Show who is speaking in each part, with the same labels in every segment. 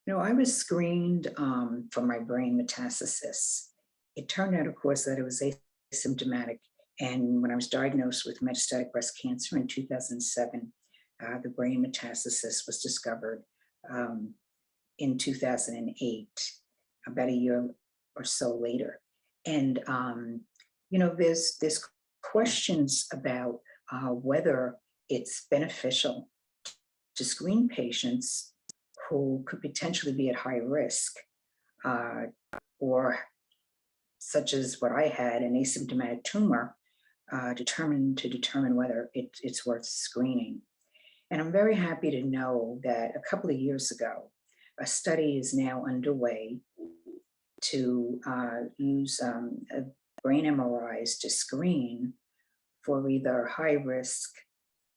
Speaker 1: I was screened for my brain metastasis. It turned out, of course, that it was asymptomatic. And when I was diagnosed with metastatic breast cancer in 2007, the brain metastasis was discovered um, in 2008, about a year or so later. And, there's questions about whether it's beneficial to screen patients who could potentially be at high risk, uh, or such as what I had, an asymptomatic tumor, determine whether it's worth screening. And I'm very happy to know that a couple of years ago, a study is now underway to use brain MRIs to screen for either high risk,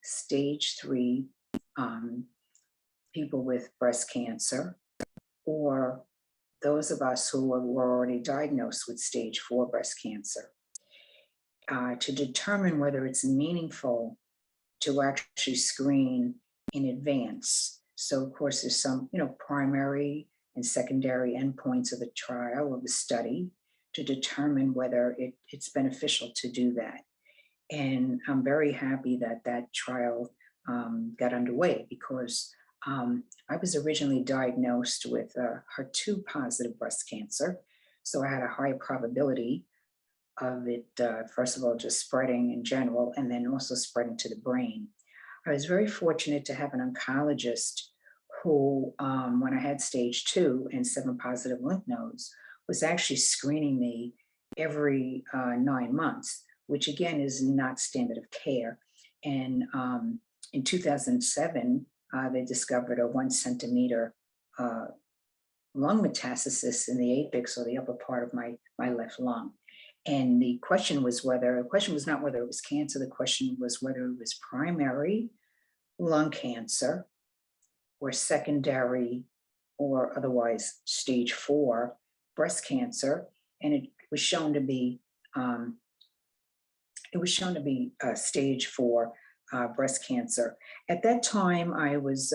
Speaker 1: stage 3 um, people with breast cancer, or those of us who were already diagnosed with stage 4 breast cancer, to determine whether it's meaningful to actually screen in advance. So of course there's some, primary and secondary endpoints of the trial, of the study, to determine whether it's beneficial to do that. And I'm very happy that that trial got underway, because I was originally diagnosed with HER2 positive breast cancer. So I had a high probability of it, first of all, just spreading in general, and then also spreading to the brain. I was very fortunate to have an oncologist who, when I had stage 2 and 7 positive lymph nodes, was actually screening me every 9 months, which again is not standard of care. And in 2007, they discovered a 1 centimeter lung metastasis in the apex, or the upper part of my left lung. And the question was not whether it was cancer, the question was whether it was primary lung cancer or secondary or otherwise stage 4 breast cancer. And it was shown to be stage 4 breast cancer. At that time, I was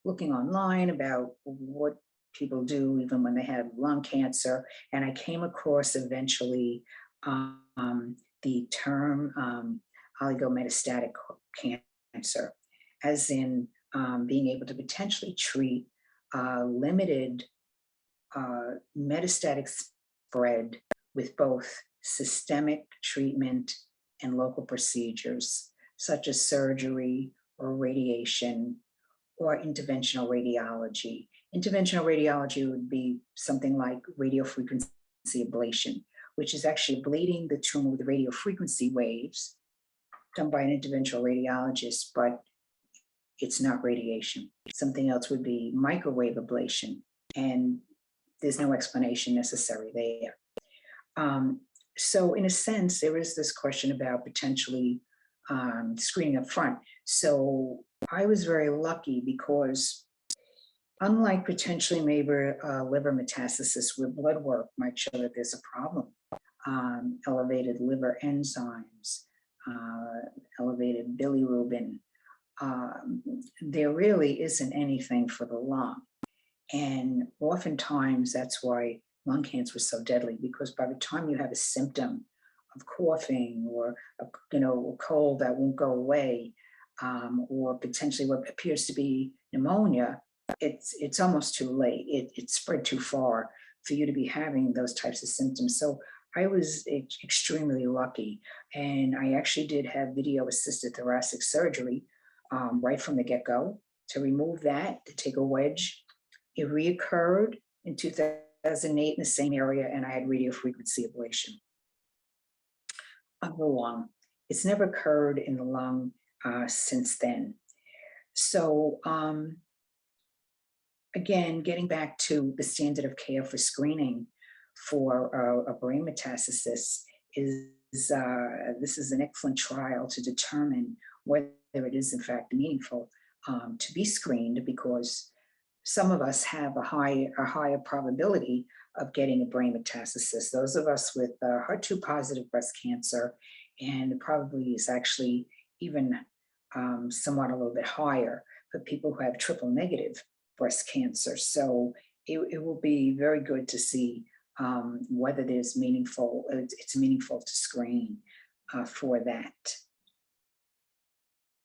Speaker 1: looking online about what people do even when they have lung cancer, and I came across eventually the term oligometastatic cancer, as in being able to potentially treat limited metastatic spread with both systemic treatment and local procedures, such as surgery or radiation or interventional radiology. Interventional radiology would be something like radiofrequency ablation, which is actually ablating the tumor with radiofrequency waves done by an interventional radiologist, but it's not radiation. Something else would be microwave ablation, and there's no explanation necessary there. So in a sense, there is this question about potentially screening up front. So I was very lucky, because unlike potentially maybe liver metastasis, where blood work might show that there's a problem, elevated liver enzymes, elevated bilirubin, there really isn't anything for the lung. And oftentimes that's why lung cancer is so deadly, because by the time you have a symptom of coughing, or a cold that won't go away, or potentially what appears to be pneumonia, it's almost too late. It's spread too far for you to be having those types of symptoms. So I was extremely lucky, and I actually did have video-assisted thoracic surgery right from the get-go to remove that, to take a wedge. It reoccurred in 2008 in the same area, and I had radiofrequency ablation of the lung. It's never occurred in the lung since then. So again, getting back to the standard of care for screening for a brain metastasis is this is an excellent trial to determine whether it is in fact meaningful to be screened, because some of us have a higher probability of getting a brain metastasis. Those of us with HER2 positive breast cancer, and probably is actually even somewhat a little bit higher for people who have triple negative breast cancer. So it will be very good to see whether it's meaningful to screen for that.